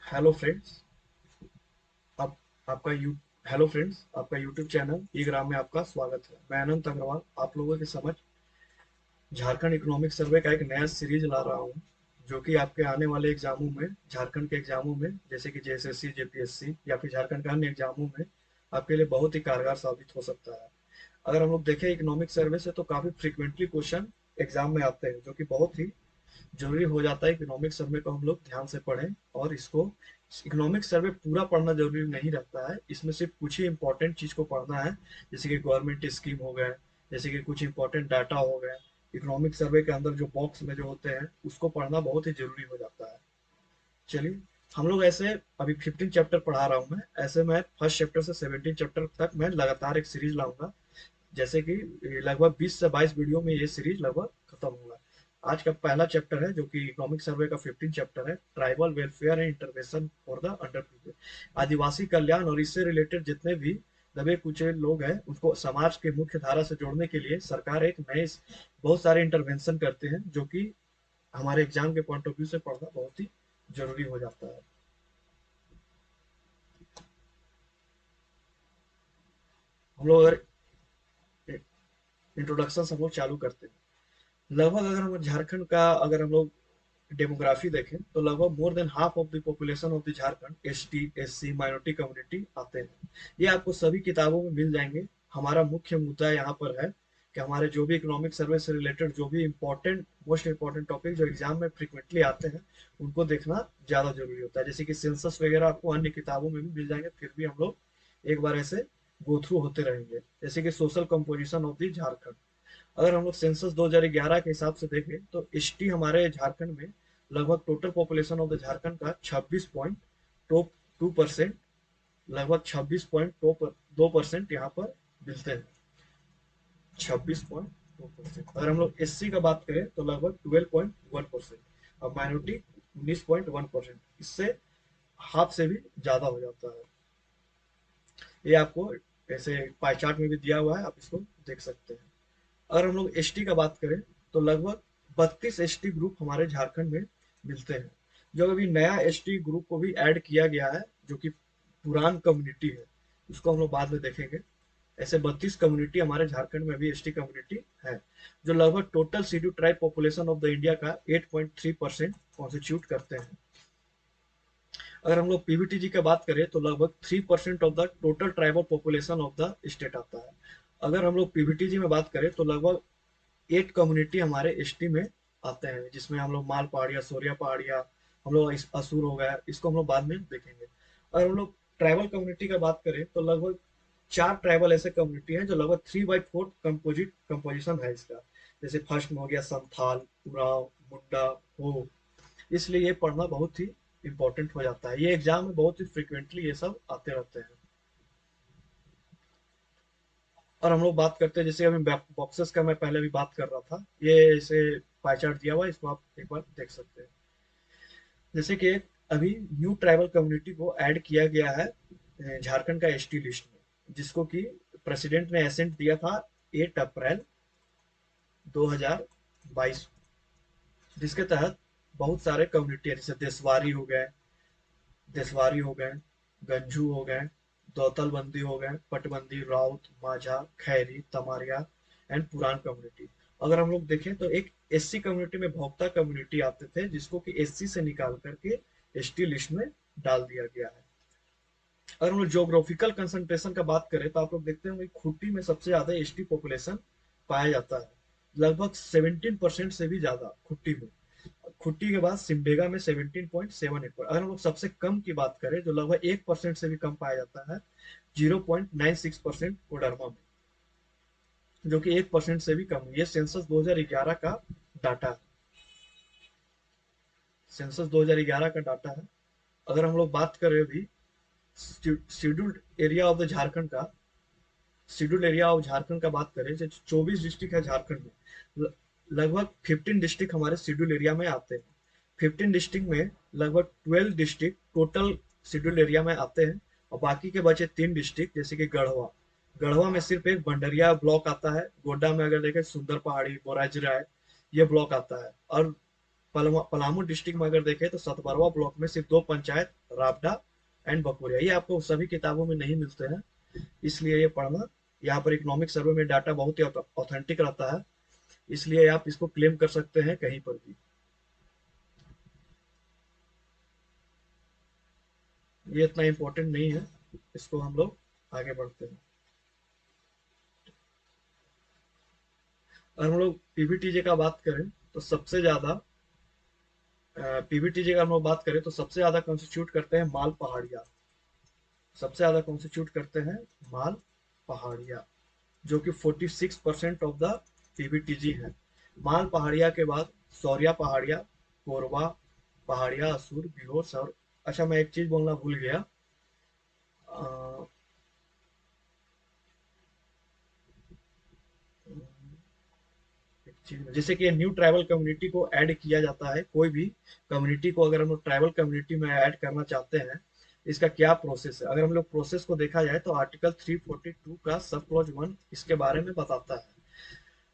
Hello friends. आप आपका you hello friends, आपका यूट्यूब चैनल ई ग्राम में आपका स्वागत है। मैं अनंत अग्रवाल आप लोगों के समझ झारखंड इकोनॉमिक सर्वे का एक नया सीरीज ला रहा हूँ, जो कि आपके आने वाले एग्जामों में, झारखंड के एग्जामों में, जैसे कि जेएसएससी, जेपीएससी या फिर झारखंड के अन्य एग्जामों में आपके लिए बहुत ही कारगर साबित हो सकता है। अगर हम लोग देखें इकोनॉमिक सर्वे से, तो काफी फ्रिक्वेंटली क्वेश्चन एग्जाम में आते हैं, जो कि बहुत ही जरूरी हो जाता है। इकोनॉमिक सर्वे को हम लोग ध्यान से पढ़ें, और इसको इकोनॉमिक सर्वे पूरा पढ़ना जरूरी नहीं रहता है। इसमें सिर्फ कुछ ही इंपॉर्टेंट चीज को पढ़ना है, जैसे कि गवर्नमेंट स्कीम हो गए, जैसे कि कुछ इंपॉर्टेंट डाटा हो गए। इकोनॉमिक सर्वे के अंदर जो बॉक्स में जो होते हैं, उसको पढ़ना बहुत ही जरूरी हो जाता है। चलिए, हम लोग ऐसे अभी 15 चैप्टर पढ़ा रहा हूँ मैं। ऐसे मैं फर्स्ट चैप्टर से 17 चैप्टर तक मैं लगातार एक सीरीज लाऊंगा, जैसे कि लगभग 20 से 22 वीडियो में ये सीरीज लगभग खत्म होगा। आज का पहला चैप्टर है, जो कि इकोनॉमिक सर्वे का 15 चैप्टर है, tribal welfare and intervention for the under. आदिवासी कल्याण और इससे रिलेटेड जितने भी दबे कुचले लोग हैं, उनको समाज के मुख्य धारा से जोड़ने के लिए सरकार एक नए बहुत सारे इंटरवेंशन करते हैं, जो कि हमारे एग्जाम के पॉइंट ऑफ व्यू से पढ़ना बहुत ही जरूरी हो जाता है। हम लोग अगर इंट्रोडक्शन हम लोग चालू करते हैं, लगभग अगर हम झारखंड का अगर हम लोग डेमोग्राफी देखें, तो लगभग more than half of the population of the Jharkhand ST, SC, minority community आते हैं। ये आपको सभी किताबों में मिल जाएंगे। हमारा मुख्य मुद्दा यहाँ पर है कि हमारे जो भी इकोनॉमिक सर्वे से रिलेटेड जो भी इम्पोर्टेंट, मोस्ट इम्पोर्टेंट टॉपिक जो एग्जाम में फ्रिक्वेंटली आते हैं, उनको देखना ज्यादा जरूरी होता है। जैसे कि सेंसस वगैरह आपको अन्य किताबों में भी मिल जाएंगे, फिर भी हम लोग एक बार ऐसे गो थ्रू होते रहेंगे। जैसे कि social composition of the Jharkhand, अगर हम लोग सेंसस 2011 के हिसाब से देखें, तो एसटी हमारे झारखंड में लगभग total population of the Jharkhand का 26.2%, लगभग 26.2% यहाँ पर मिलते हैं। 26.2%। अगर हम लोग एससी का बात करें, तो लगभग 12.1%, और माइनॉरिटी 19.1%। इससे हाफ से भी ज्यादा हो जाता है। ये आपको ऐसे पाई चार्ट में भी दिया हुआ है, आप इसको देख सकते हैं। अगर हम लोग एसटी का बात करें, तो लगभग 32 एसटी ग्रुप हमारे झारखंड में मिलते हैं। जो अभी नया एसटी ग्रुप को भी ऐड किया गया है, जो कि पुरान कम्युनिटी है, उसको हम लोग बाद में देखेंगे। ऐसे 32 कम्युनिटी हमारे झारखंड में भी एसटी कम्युनिटी है, जो लगभग total schedule tribe population of the India का 8.3% कॉन्स्टिट्यूट करते हैं। अगर हम लोग पीवीटीजी की बात करें, तो लगभग 3% of the total tribal population of the state आता है। अगर हम लोग पीवीटीजी में बात करें, तो लगभग 8 कम्युनिटी हमारे एसटी में आते हैं, जिसमें हम लोग माल पहाड़िया, सोरिया पहाड़िया, हम लोग असुर हो गया, इसको हम लोग बाद में देखेंगे। अगर हम लोग ट्राइबल कम्युनिटी का बात करें, तो लगभग 4 ट्राइबल ऐसे कम्युनिटी हैं, जो लगभग 3/4 कंपोजिशन है इसका। जैसे फर्स्ट में हो गया संथाल, उराव, मुंडा, हो। इसलिए ये पढ़ना बहुत ही इंपॉर्टेंट हो जाता है। ये एग्जाम में बहुत ही फ्रिक्वेंटली ये सब आते रहते हैं। और हम लोग बात करते हैं, जैसे अभी बॉक्सेस का मैं पहले भी बात कर रहा था, ये इसे पाई चार्ट दिया हुआ है, इसको आप एक बार देख सकते हैं। जैसे कि अभी न्यू ट्राइबल कम्युनिटी को ऐड किया गया है झारखंड का एसटी लिस्ट में, जिसको कि प्रेसिडेंट ने एसेंट दिया था 8 अप्रैल 2022, जिसके तहत बहुत सारे कम्युनिटी जैसे देशवारी हो गए, गंजू हो गए, दौतलबंदी हो गए, पटबंदी, राउत, माझा, खैरी, तमारिया एंड पुरान कम्युनिटी। अगर हम लोग देखें, तो एक एससी कम्युनिटी में भोक्ता कम्युनिटी आते थे, जिसको कि एससी से निकाल करके एसटी लिस्ट में डाल दिया गया है। अगर हम लोग ज्योग्राफिकल कंसंट्रेशन का बात करें, तो आप लोग देखते होंगे खूंटी में सबसे ज्यादा एसटी पॉपुलेशन पाया जाता है, लगभग 17% से भी ज्यादा खूंटी में। खुट्टी के बाद सिमडेगा में 17.78 पर। अगर हम लोग सबसे कम की बात करें, जो लगभग 1% से भी कम पाया जाता है, 0.96% कोडरमा में, जो कि 1% से भी कम है। ये सेंसस 2011 का डाटा है। सेंसस 2011 का डाटा है। अगर हम लोग बात करें अभी scheduled area of the Jharkhand का, शेड्यूल्ड एरिया ऑफ झारखंड का बात करें, जो 24 डिस्ट्रिक्ट है झारखंड में, लगभग 15 डिस्ट्रिक्ट हमारे शेड्यूल एरिया में आते हैं। 15 डिस्ट्रिक्ट में लगभग 12 डिस्ट्रिक्ट टोटल शेड्यूल एरिया में आते हैं, और बाकी के बचे 3 डिस्ट्रिक्ट, जैसे कि गढ़वा। गढ़वा में सिर्फ एक भंडरिया ब्लॉक आता है। गोड्डा में अगर देखें, सुंदर पहाड़ी, बोराजिरा, ये ब्लॉक आता है। और पलामू डिस्ट्रिक्ट में अगर देखें तो सतबरवा ब्लॉक में सिर्फ दो पंचायत, राबडा एंड बकोरिया, ये आपको सभी किताबों में नहीं मिलते हैं, इसलिए ये पढ़ना। यहाँ पर इकोनॉमिक सर्वे में डाटा बहुत ही ऑथेंटिक रहता है, इसलिए आप इसको क्लेम कर सकते हैं कहीं पर भी। ये इतना इम्पोर्टेंट नहीं है, इसको हम लोग आगे बढ़ते हैं। अगर हम लोग पीवीटीजे का बात करें तो सबसे ज्यादा पीवीटीजे का हम लोग बात करें तो सबसे ज्यादा कॉन्स्टिट्यूट करते हैं माल पहाड़िया, सबसे ज्यादा कॉन्स्टिट्यूट करते हैं माल पहाड़िया, जो कि 46% ऑफ द पीवीटीजी है। माल पहाड़िया के बाद सौरिया पहाड़िया, कोरबा पहाड़िया, असुर, बिहोर, सौर। अच्छा, मैं एक चीज बोलना भूल गया। अ, एक चीज जैसे कि न्यू ट्राइबल कम्युनिटी को ऐड किया जाता है, कोई भी कम्युनिटी को अगर हम लोग ट्राइबल कम्युनिटी में ऐड करना चाहते हैं, इसका क्या प्रोसेस है। अगर हम लोग प्रोसेस को देखा जाए तो आर्टिकल 342 का सब क्लॉज 1 इसके बारे में बताता है।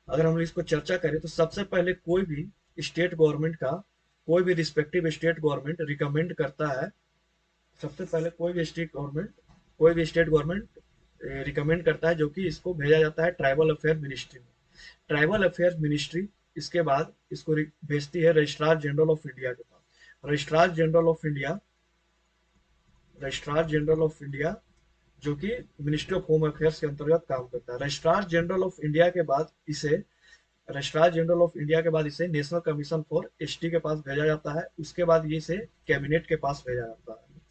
अगर हम इसको चर्चा करें तो सबसे पहले कोई भी स्टेट गवर्नमेंट का, कोई भी रिस्पेक्टिव स्टेट गवर्नमेंट रिकमेंड करता है, सबसे पहले कोई भी स्टेट गवर्नमेंट रिकमेंड करता है, जो कि इसको भेजा जाता है ट्राइबल अफेयर मिनिस्ट्री में। ट्राइबल अफेयर मिनिस्ट्री इसके बाद इसको भेजती है रजिस्ट्रार जनरल ऑफ इंडिया के पास। Registrar general of India registrar general of India जो कि मिनिस्ट्री ऑफ होम अफेयर्स के अंतर्गत काम करता है। रजिस्ट्रार जनरल ऑफ इंडिया के बाद इसे रजिस्ट्रार जनरल ऑफ इंडिया के बाद इसे नेशनल कमीशन फॉर एसटी के पास भेजा जाता है। उसके बाद ये इसे कैबिनेट के पास भेजा जाता है।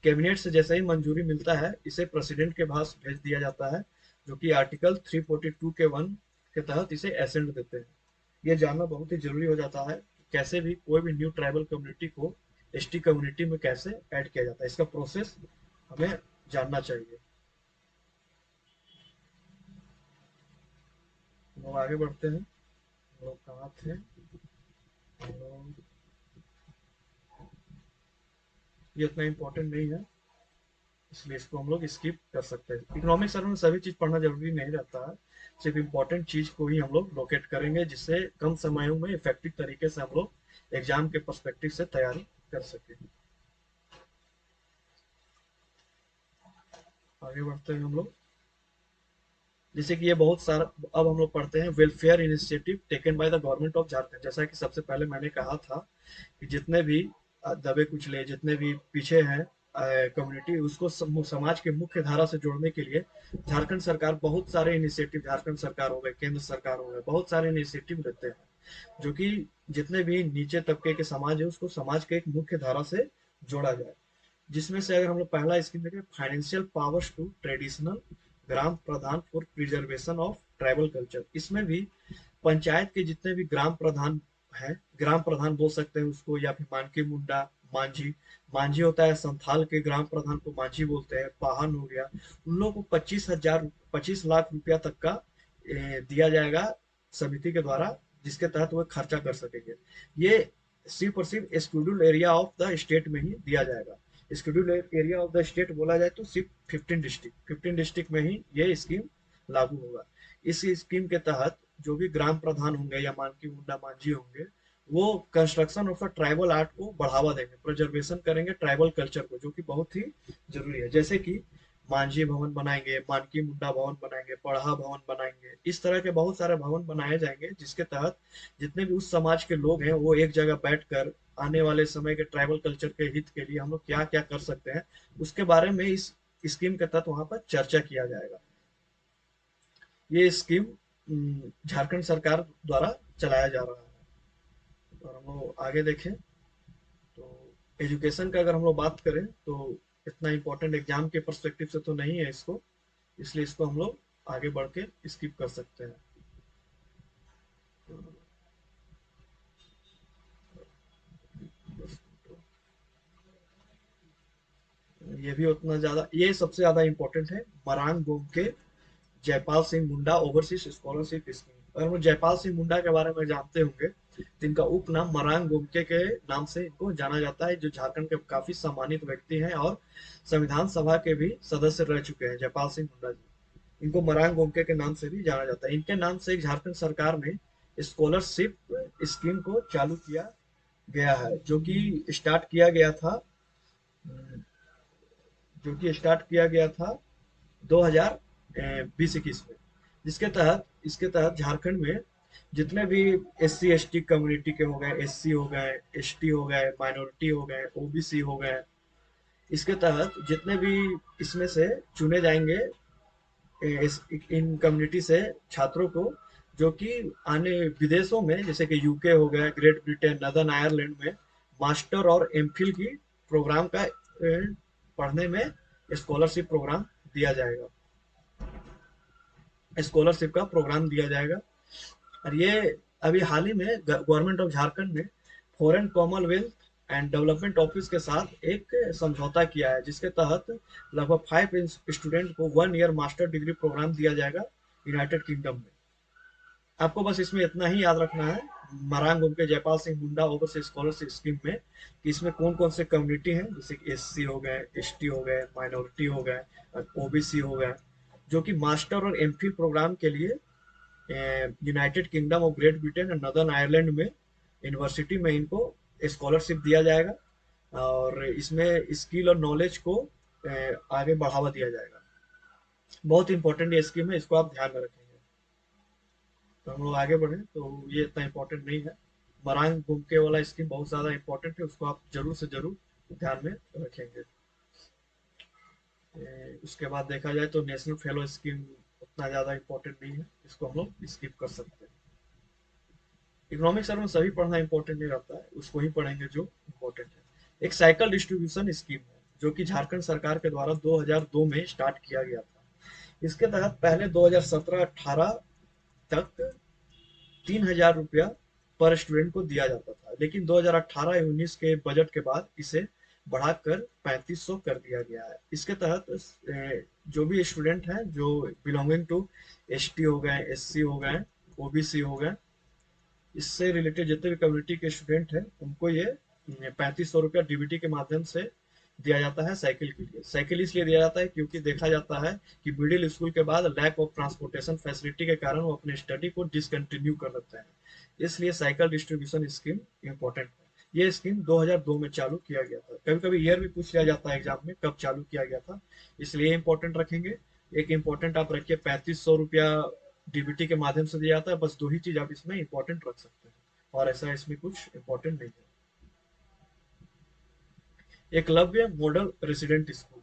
कैबिनेट से जैसे ही मंजूरी मिलता है, इसे प्रेसिडेंट के पास भेज दिया जाता है, जो कि आर्टिकल 342 के 1 के तहत इसे एसेंट देते हैं। ये जानना बहुत ही जरूरी हो जाता है कि कैसे भी कोई भी न्यू ट्राइबल कम्युनिटी को एसटी कम्युनिटी में कैसे ऐड किया जाता है, इसका प्रोसेस हमें जानना चाहिए। हम लोग आगे बढ़ते हैं। हम लोग कहाँ थे? हम लोग, ये इतना इम्पोर्टेंट नहीं है, इसलिए इसको हम लोग स्किप कर सकते हैं। इकोनॉमिक सर्वे में सभी चीज पढ़ना जरूरी नहीं रहता है, सिर्फ इम्पोर्टेंट चीज को ही हम लोग लोकेट करेंगे, जिससे कम समयों में इफेक्टिव तरीके से हम लोग एग्जाम के पर्सपेक्टिव से तैयारी कर सकें। आगे बढ़ते हैं हम लोग। जैसे कि ये बहुत सारा, अब हम लोग पढ़ते हैं welfare initiative taken by the government of Jharkhand. जैसा कि सबसे पहले मैंने कहा था कि जितने भी दबे कुचले, जितने भी पीछे हैं कम्युनिटी, उसको समाज के मुख्य धारा से जोड़ने के लिए झारखंड सरकार बहुत सारे इनिशिएटिव, झारखंड सरकार हो गए, केंद्र सरकार हो गए, बहुत सारे इनिशिएटिव लेते हैं, जो कि जितने भी नीचे तबके के समाज है उसको समाज के एक मुख्य धारा से जोड़ा जाए। जिसमें से अगर हम लोग पहला स्कीम देखें, financial powers to traditional gram pradhan for preservation of tribal culture. इसमें भी पंचायत के जितने भी ग्राम प्रधान हैं, ग्राम प्रधान बोल सकते हैं उसको, या फिर मानकी मुंडा, मांझी। मांझी होता है संथाल के ग्राम प्रधान को मांझी बोलते हैं, पाहन हो गया। उन लोगों को 25 लाख रुपया तक का दिया जाएगा समिति के द्वारा, जिसके तहत वो खर्चा कर सकेंगे। ये सिर्फ और सिर्फ scheduled area of the state में ही दिया जाएगा। Schedule area of the state बोला जाए तो सिर्फ 15 डिस्ट्रिक्ट में ही ये स्कीम लागू होगा। इस स्कीम के तहत जो भी ग्राम प्रधान होंगे या मानकी मुंडा मांझी होंगे, वो कंस्ट्रक्शन ऑफ ट्राइबल आर्ट को बढ़ावा देंगे, प्रिजर्वेशन करेंगे ट्राइबल कल्चर को, जो कि बहुत ही जरूरी है। जैसे कि मांझी भवन बनाएंगे, मानकी मुंडा भवन बनाएंगे, पढ़ा भवन बनाएंगे, इस तरह के बहुत सारे भवन बनाए जाएंगे, जिसके तहत जितने भी उस समाज के लोग हैं वो एक जगह बैठकर आने वाले समय के ट्राइबल कल्चर के हित के लिए हम लोग क्या क्या कर सकते हैं, उसके बारे में इस स्कीम के तहत वहां पर चर्चा किया जाएगा। ये स्कीम झारखंड सरकार द्वारा चलाया जा रहा है। और हम लोग आगे देखें तो एजुकेशन का अगर हम लोग बात करें तो इतना इम्पोर्टेंट एग्जाम के परस्पेक्टिव से तो नहीं है इसको, इसलिए इसको हम लोग आगे बढ़ के स्किप कर सकते हैं। ये भी उतना ज्यादा, ये सबसे ज्यादा इम्पोर्टेंट है, Marang Gomke Jaipal Singh Munda overseas scholarship scheme. अगर हम जयपाल सिंह मुंडा के बारे में जानते होंगे तो इनका उपनाम मरांग गोमके के नाम से इनको जाना जाता है, जो झारखंड के काफी सम्मानित व्यक्ति हैं और संविधान सभा के भी सदस्य रह चुके हैं जयपाल सिंह मुंडा जी। इनको मरांग गोमके के नाम से भी जाना जाता है। इनके नाम से झारखंड सरकार ने स्कॉलरशिप स्कीम को चालू किया गया है, जो कि स्टार्ट किया गया था 2020-21 में, इसके तहत झारखंड में जितने भी एससी एसटी कम्युनिटी के हो गए, एससी हो गए, एसटी हो गए, माइनॉरिटी हो गए, ओबीसी हो गए, इसके तहत जितने भी इसमें से चुने जाएंगे इन कम्युनिटी से छात्रों को, जो कि आने विदेशों में जैसे कि यूके हो गया, ग्रेट ब्रिटेन, नदर्न आयरलैंड में मास्टर और एमफिल की प्रोग्राम का पढ़ने में स्कॉलरशिप प्रोग्राम दिया जाएगा, स्कॉलरशिप का प्रोग्राम दिया जाएगा। और ये अभी हाल ही में गवर्नमेंट ऑफ झारखंड ने foreign Commonwealth and development office के साथ एक समझौता किया है, जिसके तहत लगभग 5 स्टूडेंट को 1 ईयर मास्टर डिग्री प्रोग्राम दिया जाएगा यूनाइटेड किंगडम में। आपको बस इसमें इतना ही याद रखना है, मरांग के Jaipal Singh Munda overseas scholarship scheme में, कि इसमें कौन कौन से कम्युनिटी हैं, जैसे कि एससी हो गए, एसटी हो गए, माइनॉरिटी हो गए, ओबीसी हो गए, जो कि मास्टर और एमफिल प्रोग्राम के लिए United kingdom of great Britain और नदर्न आयरलैंड में यूनिवर्सिटी में इनको स्कॉलरशिप दिया जाएगा, और इसमें स्किल और नॉलेज को आगे बढ़ावा दिया जाएगा। बहुत इंपॉर्टेंट ये स्कीम है, इसको आप ध्यान में रखेंगे। तो हम लोग आगे बढ़े तो ये इतना इंपॉर्टेंट नहीं है। मरांग भूमके वाला स्कीम बहुत ज़्यादा इंपॉर्टेंट है, उसको आप जरूर से जरूर ध्यान में रखेंगे। उसके बाद देखा जाए तो नेशनल फेलो स्कीम उतना ज़्यादा इंपॉर्टेंट नहीं है, इसको हम लोग स्किप कर सकते हैं। इकोनॉमिक सर्वे में सभी पढ़ना इंपॉर्टेंट नहीं रहता है, उसको ही पढ़ेंगे जो इंपॉर्टेंट है। एक साइकिल डिस्ट्रीब्यूशन स्कीम है, जो कि झारखंड सरकार के द्वारा 2002 में स्टार्ट किया गया था। इसके तहत पहले 2017-18 तक 3,000 रुपया पर स्टूडेंट को दिया जाता था, लेकिन 2018-19 के बजट के बाद इसे बढ़ाकर 3500 कर दिया गया है। इसके तहत जो भी स्टूडेंट हैं जो बिलोंगिंग टू एसटी हो गए, एससी हो गए, ओबीसी हो गए, इससे रिलेटेड जितने भी कम्युनिटी के स्टूडेंट हैं उनको ये 3500 रुपया डीबीटी के माध्यम से दिया जाता है साइकिल के लिए। साइकिल इसलिए दिया जाता है क्योंकि देखा जाता है कि मिडिल स्कूल के बाद लैक ऑफ ट्रांसपोर्टेशन फैसिलिटी के कारण वो अपने स्टडी को डिसकंटिन्यू कर देते हैं, इसलिए साइकिल डिस्ट्रीब्यूशन स्कीम इंपॉर्टेंट है। ये स्कीम 2002 में चालू किया गया था। कभी कभी ईयर भी पूछ लिया जाता है एग्जाम में कब चालू किया गया था, इसलिए इंपॉर्टेंट रखेंगे। एक इंपॉर्टेंट आप रखिए, 3500 रुपया डीबीटी के माध्यम से दिया जाता है। बस दो ही चीज आप इसमें इंपॉर्टेंट रख सकते हैं, और ऐसा इसमें कुछ इंपॉर्टेंट नहीं है। एकलव्य मॉडल रेसिडेंट स्कूल,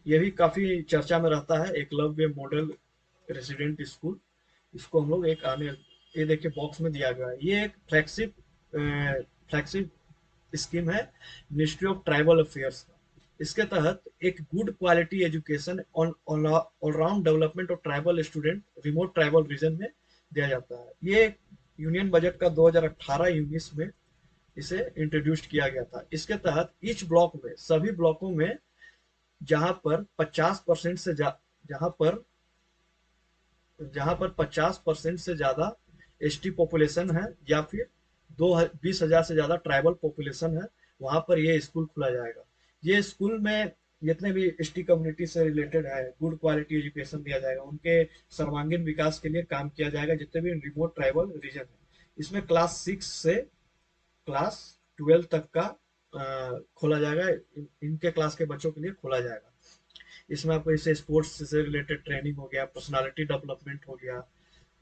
ये भी काफी चर्चा में रहता है। एकलव्य मॉडल रेसिडेंट स्कूल, इसको हम लोग एक आने, ये देखिए बॉक्स में दिया गया है, ये एक फ्लैगशिप स्कीम है मिनिस्ट्री ऑफ ट्राइबल अफेयर्स का। इसके तहत एक good quality education on all round development of tribal student remote tribal region में दिया जाता है। ये यूनियन बजट का 2018-19 में इसे इंट्रोड्यूस किया गया था। इसके तहत ईच ब्लॉक में, सभी ब्लॉकों में जहां पर 50% से जहां पर 50% से ज्यादा एसटी पॉपुलेशन है, या फिर 20,000 से ज्यादा ट्राइबल पॉपुलेशन है, वहां पर ये स्कूल खुला जाएगा। ये स्कूल में जितने भी एसटी कम्युनिटी से रिलेटेड है, गुड क्वालिटी एजुकेशन दिया जाएगा, उनके सर्वांगीण विकास के लिए काम किया जाएगा, जितने भी रिमोट ट्राइबल रीजन है। इसमें क्लास 6 से क्लास 12 तक का खोला जाएगा, इनके क्लास के बच्चों के लिए खोला जाएगा। इसमें आपको जैसे स्पोर्ट्स से रिलेटेड ट्रेनिंग हो गया, पर्सनालिटी डेवलपमेंट हो गया,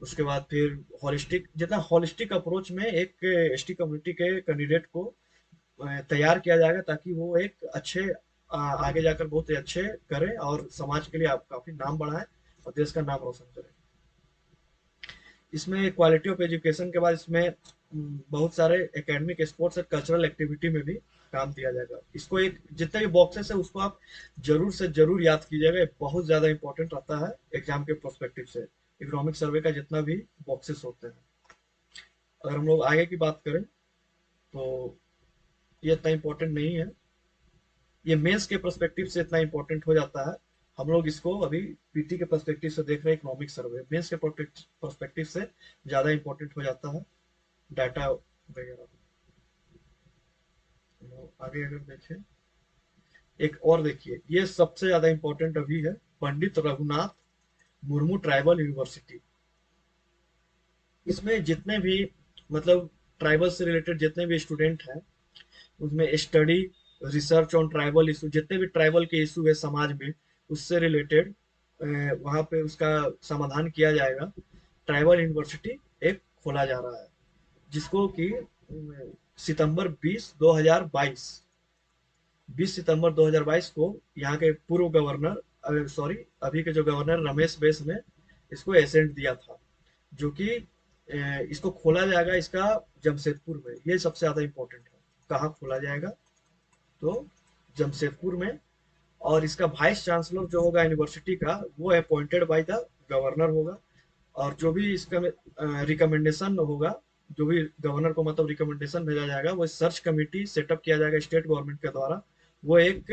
उसके बाद फिर हॉलिस्टिक, जितना हॉलिस्टिक अप्रोच में एक एसटी कम्युनिटी के कैंडिडेट को तैयार किया जाएगा, ताकि वो एक अच्छे आगे जाकर बहुत ही अच्छे करें और समाज के लिए आप काफी नाम बढ़ाएं और देश का नाम रोशन करें। इसमें क्वालिटी ऑफ एजुकेशन के बाद इसमें बहुत सारे एकेडमिक, स्पोर्ट्स और कल्चरल एक्टिविटी में भी काम दिया जाएगा। इसको एक जितने भी बॉक्सेस है उसको आप जरूर से जरूर याद कीजिएगा, ये बहुत ज्यादा इंपॉर्टेंट रहता है एग्जाम के प्रोस्पेक्टिव से। इकोनॉमिक सर्वे का जितना भी बॉक्सेस होते हैं, अगर हम लोग आगे की बात करें तो ये इतना इंपॉर्टेंट नहीं है, ये मेंस के पर्सपेक्टिव से इतना इंपॉर्टेंट हो जाता है। हम लोग इसको अभी पीटी के पर्सपेक्टिव से देख रहे हैं। इकोनॉमिक सर्वे मेंस के पर्सपेक्टिव से ज्यादा इंपॉर्टेंट हो जाता है, डाटा वगैरह। आगे अगर देखें, एक और देखिए, ये सबसे ज्यादा इंपॉर्टेंट अभी है, पंडित रघुनाथ मुर्मू ट्राइबल यूनिवर्सिटी। इसमें जितने भी मतलब ट्राइबल से रिलेटेड जितने भी स्टूडेंट हैं, उसमें study, research on tribal issue, जितने भी ट्राइबल के इशू है समाज में, उससे रिलेटेड वहाँ पे उसका समाधान किया जाएगा। ट्राइबल यूनिवर्सिटी एक खोला जा रहा है, जिसको कि सितंबर 20 सितंबर 2022 को यहाँ के पूर्व गवर्नर, सॉरी, अभी के जो गवर्नर रमेश बैस ने इसको एसेंट दिया था, जो कि इसको खोला जाएगा इसका जमशेदपुर में। ये सबसे ज्यादा इम्पोर्टेंट है, कहाँ खोला जाएगा, तो जमशेदपुर में। और इसका वाइस चांसलर जो होगा यूनिवर्सिटी का, वो अपॉइंटेड बाय द गवर्नर होगा। और जो भी इसका रिकमेंडेशन होगा, जो भी गवर्नर को मतलब रिकमेंडेशन भेजा जाएगा, वो सर्च कमेटी सेटअप किया जाएगा स्टेट गवर्नमेंट के द्वारा। वो एक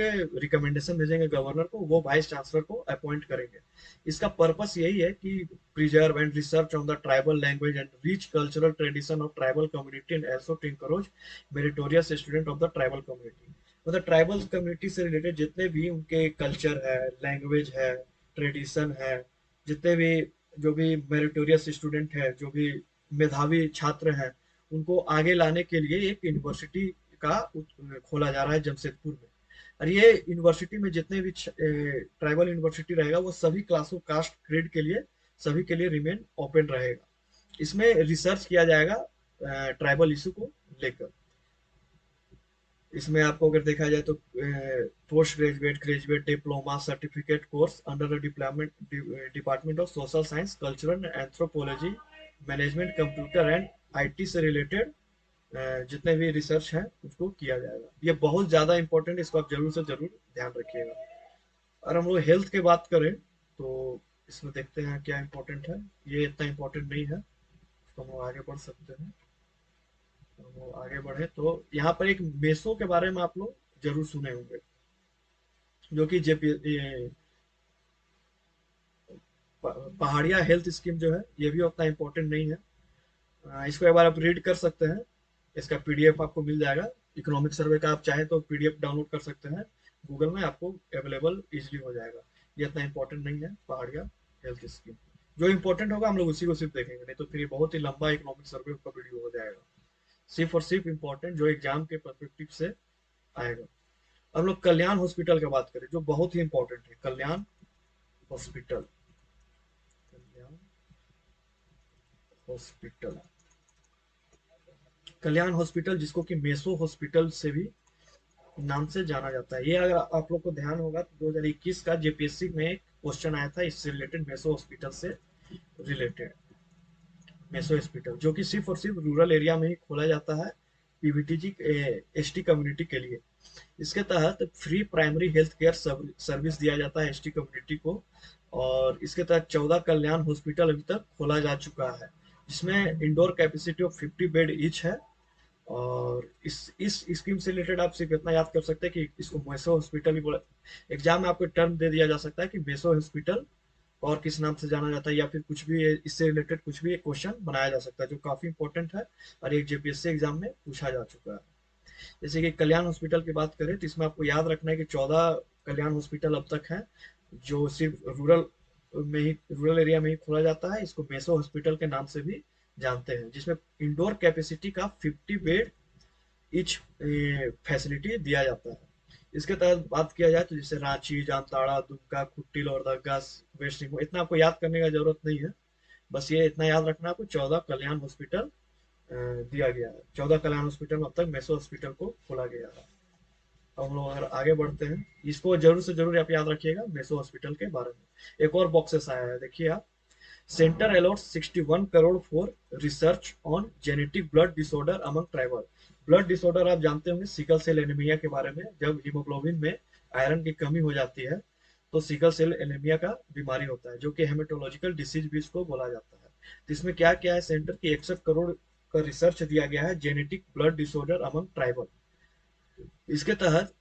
रिकमेंडेशन भेजेंगे गवर्नर को, वो वाइस चांसलर को अपॉइंट करेंगे। इसका पर्पस यही है कि preserve and research on the tribal language and rich cultural tradition of tribal community and also to encourage meritorious student of the tribal community. मतलब ट्राइबल कम्युनिटी से रिलेटेड जितने भी उनके कल्चर है, लैंग्वेज है, ट्रेडिशन है, जितने भी जो भी मेरिटोरियस स्टूडेंट है, जो भी मेधावी छात्र हैं, उनको आगे लाने के लिए एक यूनिवर्सिटी का खोला जा रहा है जमशेदपुर में। और ये यूनिवर्सिटी में जितने भी ट्राइबल यूनिवर्सिटी रहेगा, वो सभी क्लास ऑफ कास्ट ग्रेड के लिए सभी के लिए रिमेन ओपन रहेगा। इसमें रिसर्च किया जाएगा ट्राइबल इशू को लेकर। इसमें आपको अगर देखा जाए तो post graduate, graduate, diploma, certificate course under the department of social science, cultural anthropology, management, computer and IT से रिलेटेड जितने भी रिसर्च है उसको किया जाएगा। ये बहुत ज्यादा इंपॉर्टेंट है, इसको आप जरूर से जरूर ध्यान रखिएगा। और हम लोग हेल्थ की बात करें तो इसमें देखते हैं क्या इंपॉर्टेंट है। ये इतना इंपॉर्टेंट नहीं है, तो हम लोग आगे बढ़ सकते हैं। तो आगे बढ़े तो यहाँ पर एक मेसो के बारे में आप लोग जरूर सुने होंगे, जो कि पहाड़िया हेल्थ स्कीम जो है, ये भी उतना इम्पोर्टेंट नहीं है। इसको एक बार आप रीड कर सकते हैं, इसका पीडीएफ आपको मिल जाएगा। इकोनॉमिक सर्वे का आप चाहें तो पीडीएफ डाउनलोड कर सकते हैं, गूगल में आपको अवेलेबल इजिली हो जाएगा। ये इतना इम्पोर्टेंट नहीं है पहाड़िया हेल्थ स्कीम। जो इम्पोर्टेंट होगा हम लोग उसी को सिर्फ देखेंगे, नहीं तो फिर ये बहुत ही लंबा इकोनॉमिक सर्वे का वीडियो हो जाएगा। सिर्फ और सिर्फ इम्पोर्टेंट जो एग्जाम के परस्पेक्टिव से आएगा। अब लोग कल्याण हॉस्पिटल की बात करें, जो बहुत ही इंपॉर्टेंट है। कल्याण हॉस्पिटल, कल्याण हॉस्पिटल, कल्याण हॉस्पिटल जिसको कि मेसो हॉस्पिटल से भी नाम से जाना जाता है। ये अगर आप लोग को ध्यान होगा तो 2021 का जेपीएससी में एक क्वेश्चन आया था इससे रिलेटेड, मेसो हॉस्पिटल से रिलेटेड। मेसो हॉस्पिटल जो कि सिर्फ और सिर्फ रूरल एरिया में ही खोला जाता है, पीवीटीजी एसटी कम्युनिटी के लिए। इसके तहत free primary health care service दिया जाता है एसटी कम्युनिटी को। और इसके तहत 14 कल्याण हॉस्पिटल अभी तक खोला जा चुका है, जिसमें indoor capacity of 50 bed each है। और इस स्कीम से रिलेटेड आप सिर्फ इतना याद कर सकते हैं कि इसको मेसो हॉस्पिटल ही बोला। एग्जाम में आपको टर्म दे दिया जा सकता है कि मेसो हॉस्पिटल और किस नाम से जाना जाता है, या फिर कुछ भी इससे रिलेटेड कुछ भी एक क्वेश्चन बनाया जा सकता है, जो काफी इंपॉर्टेंट है और एक जेपीएससी एग्जाम में पूछा जा चुका है। जैसे कि कल्याण हॉस्पिटल की बात करें तो इसमें आपको याद रखना है कि 14 कल्याण हॉस्पिटल अब तक है, जो सिर्फ रूरल एरिया में ही खोला जाता है। इसको मेसो हॉस्पिटल के नाम से भी जानते हैं, जिसमें इंडोर कैपेसिटी का 50 बेड ईच फैसिलिटी दिया जाता है। इसके तहत बात किया जाए तो जैसे रांची, जामताड़ा, दुमका, खुट्टी, लोहरदगा, वेस्ट सिंहभूम, इतना आपको याद करने का जरूरत नहीं है। बस ये इतना याद रखना, आपको 14 कल्याण हॉस्पिटल दिया गया है। 14 कल्याण हॉस्पिटल में अब तक मेसो हॉस्पिटल को खोला गया है। अब हम लोग अगर आगे बढ़ते हैं, इसको जरूर से जरूर आप याद रखिएगा मेसो हॉस्पिटल के बारे में। एक और बॉक्सेस आया है, देखिए आप। Centre a lots 61 crore for research on genetic blood disorder among tribal. Blood disorder आप जानते होंगे, सिकल सेल एनीमिया के बारे में। जब हीमोग्लोबिन में आयरन की कमी हो जाती है तो सिकल सेल एनीमिया का बीमारी होता है, जो कि हेमेटोलॉजिकल डिसीज भी इसको बोला जाता है। तो इसमें क्या क्या है, सेंटर की 61 करोड़ का रिसर्च दिया गया है genetic blood disorder among tribal. इसके तहत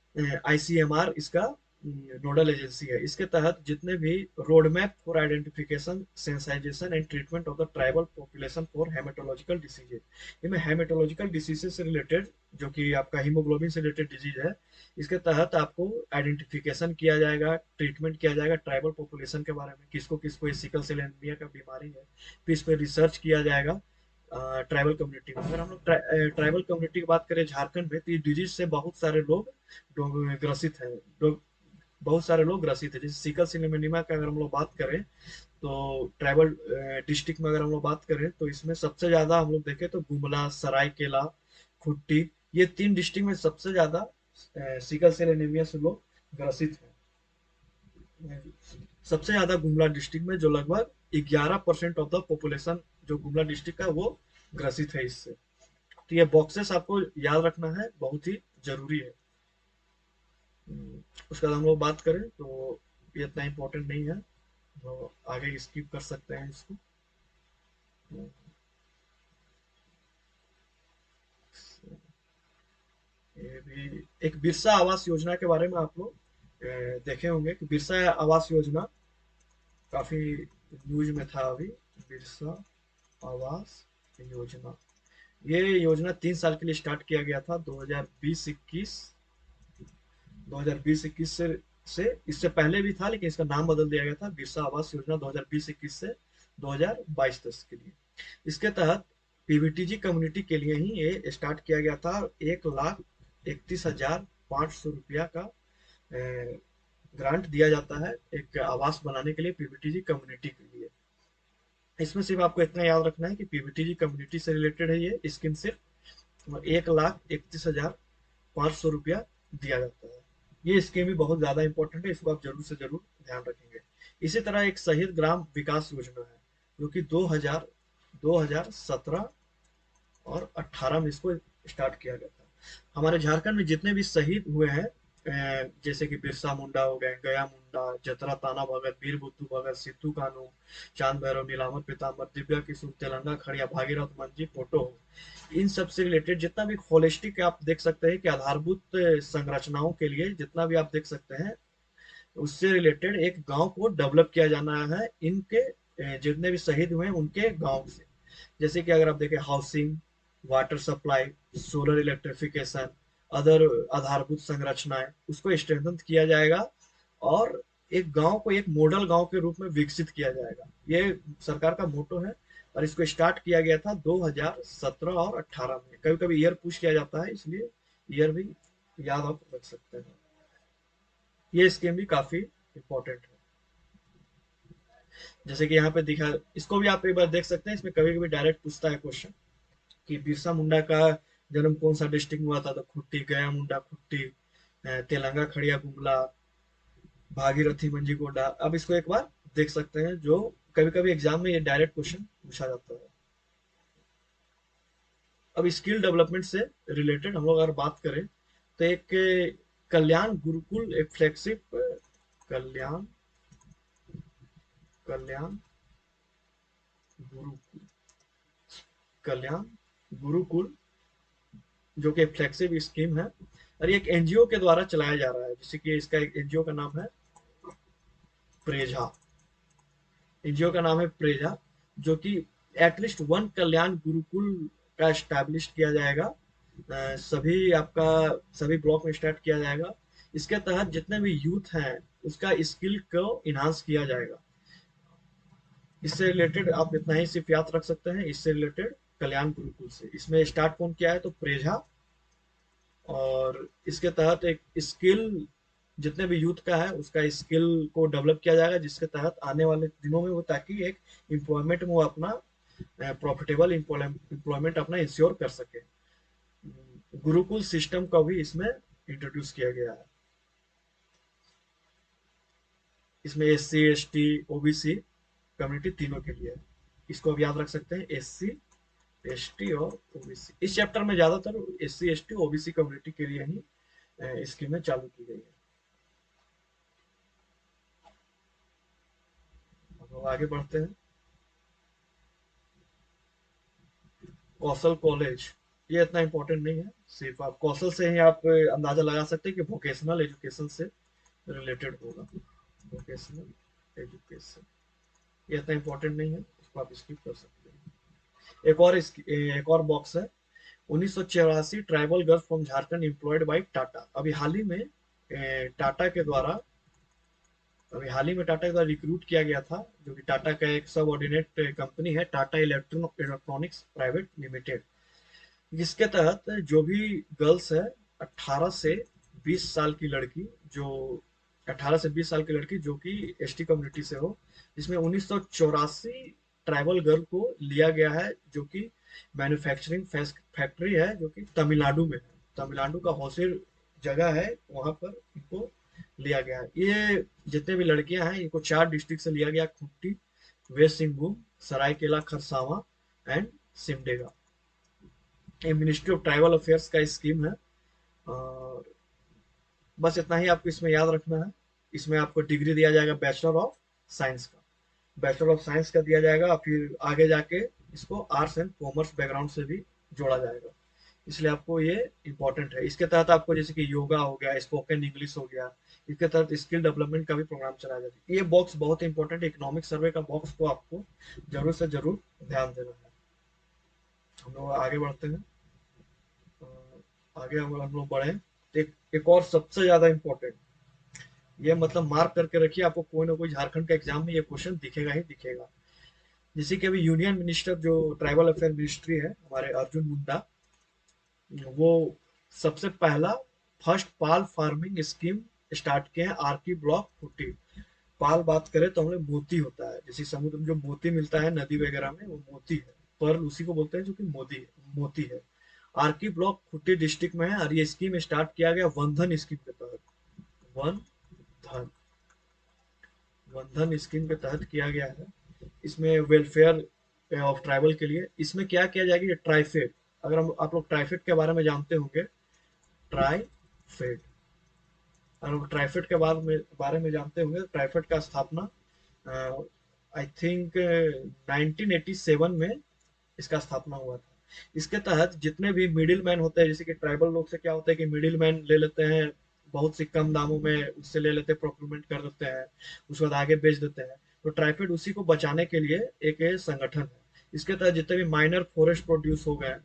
आईसीएमआर इसका नोडल एजेंसी है। इसके तहत जितने भी road map for identification, sensitisation and treatment of the tribal population for haematological diseases. इनमें हेमेटोलॉजिकल डिसीजेज से रिलेटेड, जो कि आपका हीमोग्लोबिन से रिलेटेड डिजीज है, इसके तहत आपको आइडेंटिफिकेशन किया जाएगा, ट्रीटमेंट किया जाएगा ट्राइबल पॉपुलेशन के बारे में, किसको किसको सिकल सेल एनीमिया का बीमारी है, फिर इस पर रिसर्च किया जाएगा। ट्राइबल कम्युनिटी में। अगर हम लोग ट्राइबल कम्युनिटी की बात करें झारखंड में, तो इस डिजीज से बहुत सारे लोग ग्रसित हैं। बहुत सारे लोग ग्रसित हैं। जैसे सिकल सेल एनीमिया का अगर हम लोग बात करें, तो ट्राइबल डिस्ट्रिक्ट में अगर हम लोग बात करें, तो इसमें सबसे ज्यादा हम लोग देखें तो गुमला, सरायकेला, खुट्टी, ये 3 डिस्ट्रिक्ट में सबसे ज्यादा सिकल सेल एनीमिया से लोग ग्रसित हैं। सबसे ज्यादा गुमला डिस्ट्रिक्ट में, जो लगभग 11% ऑफ द पॉपुलेशन जो गुमला डिस्ट्रिक्ट का, वो ग्रसित है इससे। तो ये बॉक्सेस आपको याद रखना है, बहुत ही जरूरी है। उसके बाद हम लोग बात करें तो ये इतना इम्पोर्टेंट नहीं है, तो आगे स्किप कर सकते हैं इसको। ये भी एक बिरसा आवास योजना के बारे में आप लोग देखे होंगे कि बिरसा आवास योजना काफी न्यूज में था अभी। बिरसा आवास योजना, ये योजना 3 साल के लिए स्टार्ट किया गया था, 2020-21। 2020-21 से इससे पहले भी था, लेकिन इसका नाम बदल दिया गया था। बिरसा आवास योजना 2020-21 से 2022-23 के लिए। इसके तहत पीवीटीजी कम्युनिटी के लिए ही ये स्टार्ट किया गया था। 1,31,500 रुपया का ग्रांट दिया जाता है एक आवास बनाने के लिए पीवीटीजी कम्युनिटी के लिए। इसमें सिर्फ आपको इतना याद रखना है कि पीवीटीजी कम्युनिटी से रिलेटेड है ये स्कीम। सिर्फ 1,31,500 रुपया दिया जाता है। ये स्कीम भी बहुत ज्यादा इंपॉर्टेंट है, इसको आप जरूर से जरूर ध्यान रखेंगे। इसी तरह एक शहीद ग्राम विकास योजना है, जो कि 2017 और 18 में इसको स्टार्ट किया गया था। हमारे झारखंड में जितने भी शहीद हुए हैं, जैसे कि बिरसा मुंडा हो गए, गया मुंडा, जतरा ताना भगत, वीर बुद्धू भगत, सिद्धू कानू, चांद भैरव, नीलामर पीताम्बर, दिव्या किशोर, तेलंगा खड़िया, भागीरथ मंजी, फोटो, इन सब से रिलेटेड जितना भी होलिस्टिक आप देख सकते हैं कि आधारभूत संरचनाओं के लिए जितना भी आप देख सकते हैं, उससे रिलेटेड एक गांव को डेवलप किया जाना है इनके जितने भी शहीद हुए हैं उनके गांव से। जैसे कि अगर आप देखें housing, water supply, solar electrification, other आधारभूत संरचनाएं, उसको स्ट्रेंथन किया जाएगा और एक गांव को एक मॉडल गांव के रूप में विकसित किया जाएगा। ये सरकार का मोटो है। और इसको स्टार्ट किया गया था 2017 और 18 में। कभी कभी ईयर पूछ किया जाता है, इसलिए ईयर भी याद आप रख सकते हैं। ये स्कीम भी काफी इंपॉर्टेंट है। जैसे कि यहाँ पे दिखा, इसको भी आप एक बार देख सकते हैं। इसमें कभी कभी डायरेक्ट पूछता है क्वेश्चन कि बिरसा मुंडा का जन्म कौन सा डिस्ट्रिक्ट में हुआ था, तो खुट्टी, गया मुंडा खुट्टी, तेलंगा खड़िया गुमला, भागीरथी मंजी गोड्डा। अब इसको एक बार देख सकते हैं, जो कभी कभी एग्जाम में ये डायरेक्ट क्वेश्चन पूछा जाता है। अब स्किल डेवलपमेंट से रिलेटेड हम लोग अगर बात करें, तो एक कल्याण गुरुकुल, एक फ्लैगशिप कल्याण कल्याण गुरुकुल कल्याण गुरुकुल, जो कि एक फ्लैगशिप स्कीम है और ये एक एनजीओ के द्वारा चलाया जा रहा है। जैसे कि इसका एक एनजीओ का नाम है प्रेझा। एनजीओ का नाम है प्रेझा, जो कि एटलीस्ट वन कल्याण गुरुकुल का स्टैब्लिश किया जाएगा। सभी आपका सभी ब्लॉक में स्टार्ट किया जाएगा। इसके तहत जितने भी यूथ हैं उसका स्किल को इन्हांस किया जाएगा। इससे रिलेटेड आप इतना ही सिर्फ याद रख सकते हैं, इससे रिलेटेड कल्याण गुरुकुल से। इसमें स्टार्ट कौन किया है, तो प्रेझा। और इसके तहत एक स्किल जितने भी यूथ का है उसका स्किल को डेवलप किया जाएगा, जिसके तहत आने वाले दिनों में वो, ताकि एक एम्प्लॉयमेंट में वो अपना प्रॉफिटेबल एम्प्लॉयमेंट अपना इंश्योर कर सके। गुरुकुल सिस्टम का भी इसमें इंट्रोड्यूस किया गया है। इसमें SC ST OBC कम्युनिटी तीनों के लिए है। इसको अब याद रख सकते हैं, SC ST और OBC। इस चैप्टर में ज्यादातर SC ST OBC कम्युनिटी के लिए ही स्कीमें चालू की गई है। अब आगे बढ़ते हैं। कौशल कॉलेज, ये इतना इंपॉर्टेंट नहीं है। सिर्फ आप कौशल से ही आप अंदाजा लगा सकते हैं कि वोकेशनल एजुकेशन से रिलेटेड होगा। वोकेशनल एजुकेशन ये इतना इंपॉर्टेंट नहीं है, इसको आप स्किप कर सकते हैं। एक और बॉक्स है, 1984 tribal girls from Jharkhand employed by Tata. अभी हाल ही में टाटा के द्वारा अभी हाल ही में टाटा का रिक्रूट किया गया था, जो कि टाटा का एक सब ऑर्डिनेट कंपनी है, टाटा इलेक्ट्रॉनिक्स प्राइवेट लिमिटेड, जिसके तहत जो भी गर्ल्स है 18 से 20 साल की लड़की, जो 18 से 20 साल की लड़की जो कि एसटी कम्युनिटी से हो, जिसमें 1984 ट्राइबल गर्ल को लिया गया है, जो कि मैन्युफैक्चरिंग फैक्ट्री है जो कि तमिलनाडु में है। तमिलनाडु का होसिर जगह है, वहां पर इनको लिया गया है। ये जितने भी लड़कियां हैं इनको 4 डिस्ट्रिक्ट से लिया गया: खूंटी, वेस्ट सिंहभूम, सरायकेला खरसावां एंड सिमडेगा। ये मिनिस्ट्री ऑफ ट्राइबल अफेयर्स का स्कीम है। और बस इतना ही आपको इसमें याद रखना है। इसमें आपको डिग्री दिया जाएगा बैचलर ऑफ साइंस का, बैचलर ऑफ साइंस का दिया जाएगा, फिर आगे जाके इसको आर्ट्स एंड कॉमर्स बैकग्राउंड से भी जोड़ा जाएगा। इसलिए आपको ये इंपॉर्टेंट है। इसके तहत आपको जैसे कि योगा हो गया, स्पोकन इंग्लिश हो गया, इसके तहत स्किल डेवलपमेंट का भी प्रोग्राम चलाया जाता है। ये बॉक्स बहुत इंपॉर्टेंट है, इकोनॉमिक सर्वे का बॉक्स को आपको जरूर से जरूर ध्यान देना है। हम लोग आगे बढ़ते हैं। आगे हम लोग बढ़े, एक और सबसे ज्यादा इम्पोर्टेंट, ये मतलब मार्क करके रखिए, आपको कोई ना कोई झारखंड का एग्जाम में ये क्वेश्चन दिखेगा ही दिखेगा। जैसे कि अभी यूनियन मिनिस्टर जो ट्राइबल अफेयर मिनिस्ट्री है हमारे अर्जुन मुंडा, वो सबसे पहला फर्स्ट पाल फार्मिंग स्कीम स्टार्ट किए हैं आरकी ब्लॉक 40। पाल बात करें तो हमें मोती होता है, जैसे समुद्र में जो मोती मिलता है नदी वगैरह में, वो मोती है। पर्ल उसी को बोलते हैं जो कि मोती है। आरकी ब्लॉक खुट्टी डिस्ट्रिक्ट में है, और ये स्कीम स्टार्ट किया गया वनधन स्कीम के तहत। वन धन वनधन स्कीम के तहत किया गया है। इसमें वेलफेयर ऑफ ट्राइबल के लिए इसमें क्या किया जाएगा, ये ट्राइफेड। अगर हम आप लोग ट्राइफेड के बारे में जानते होंगे, ट्राइफेड, अगर हम ट्राइफेड के बारे में जानते होंगे, ट्राइफेड का स्थापना आई थिंक 1987 में इसका स्थापना हुआ था। इसके तहत जितने भी मिडिल मैन होते हैं, जैसे कि ट्राइबल लोग से क्या होता है कि मिडिल मैन ले लेते हैं, बहुत सी कम दामों में उससे ले लेते हैं, प्रोक्यूरमेंट कर देते हैं, उसके बाद आगे बेच देते हैं। तो ट्राइफेड उसी को बचाने के लिए एक संगठन है। इसके तहत जितने भी माइनर फॉरेस्ट प्रोड्यूस हो गए,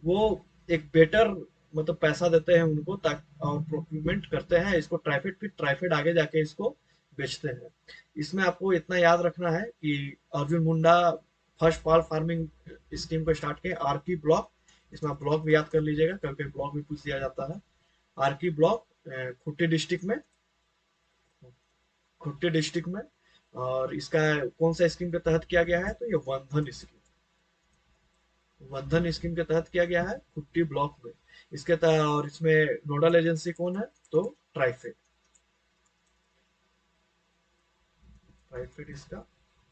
वो एक बेटर मतलब पैसा देते हैं उनको, ताकि और प्रोक्यूरमेंट करते हैं इसको ट्राइफेड, फिर ट्राइफेड आगे जाके इसको बेचते हैं। इसमें आपको इतना याद रखना है कि अर्जुन मुंडा फर्स्ट पाल फार्मिंग स्कीम को स्टार्ट किया आरकी ब्लॉक। इसमें आप ब्लॉक भी याद कर लीजिएगा, कभी कभी ब्लॉक भी पूछ दिया जाता है। आरकी ब्लॉक खुट्टी डिस्ट्रिक्ट में, खुट्टी डिस्ट्रिक्ट में। और इसका कौन सा स्कीम के तहत किया गया है, तो ये वनधन स्कीम, वनधन स्कीम के तहत किया गया है खुट्टी ब्लॉक में। इसके तहत, और इसमें नोडल एजेंसी कौन है, तो ट्राइफेड। ट्राइफेड इसका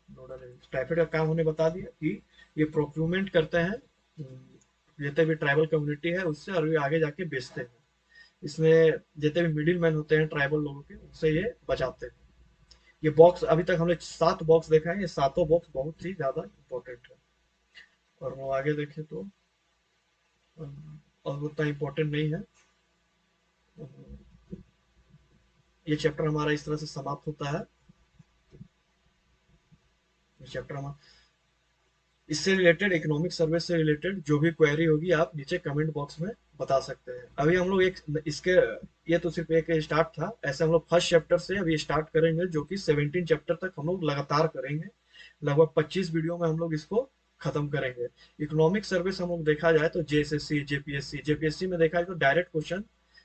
नोडल एजेंसी। ट्राइफेड का काम उन्हें बता दिया कि ये प्रोक्यूरमेंट करते हैं जितने भी ट्राइबल कम्युनिटी है उससे, और ये आगे जाके बेचते हैं। इसमें जितने भी मिडिल मैन होते हैं ट्राइबल लोगों के, उनसे ये बचाते हैं। ये बॉक्स अभी तक हमने 7 बॉक्स देखा है, ये सातों बॉक्स बहुत ही ज्यादा इंपॉर्टेंट है। और वो आगे देखें तो और उतना इम्पोर्टेंट नहीं है। ये चैप्टर हमारा इस तरह से समाप्त होता है। ये चैप्टर हमारा इससे रिलेटेड, इकोनॉमिक सर्वे से रिलेटेड जो भी क्वेरी होगी आप नीचे कमेंट बॉक्स में बता सकते हैं। अभी हम लोग एक इसके, ये तो सिर्फ एक स्टार्ट था, ऐसे हम लोग फर्स्ट चैप्टर से अभी स्टार्ट करेंगे, जो कि 17 चैप्टर तक हम लोग लगातार करेंगे। लगभग 25 वीडियो में हम लोग इसको खत्म करेंगे। इकोनॉमिक सर्वे से हम लोग देखा जाए तो जेएसएससी, जेपीएससी में देखा जाए तो डायरेक्ट क्वेश्चन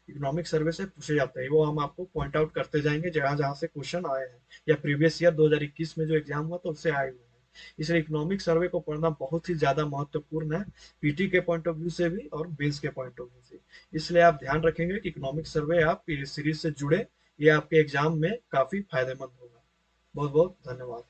इकोनॉमिक सर्वे से पूछे जाते हैं, वो हम आपको पॉइंट आउट करते जाएंगे जहां जहां से क्वेश्चन आए हैं, या प्रीवियस ईयर 2021 में जो एग्जाम हुआ तो उससे आए हुए हैं। इसलिए इकोनॉमिक सर्वे को पढ़ना बहुत ही ज्यादा महत्वपूर्ण है, पीटी के पॉइंट ऑफ व्यू से भी और मेंस के पॉइंट ऑफ व्यू से। इसलिए आप ध्यान रखेंगे कि इकोनॉमिक सर्वे आप इस सीरीज से जुड़े, ये आपके एग्जाम में काफी फायदेमंद होगा। बहुत बहुत धन्यवाद।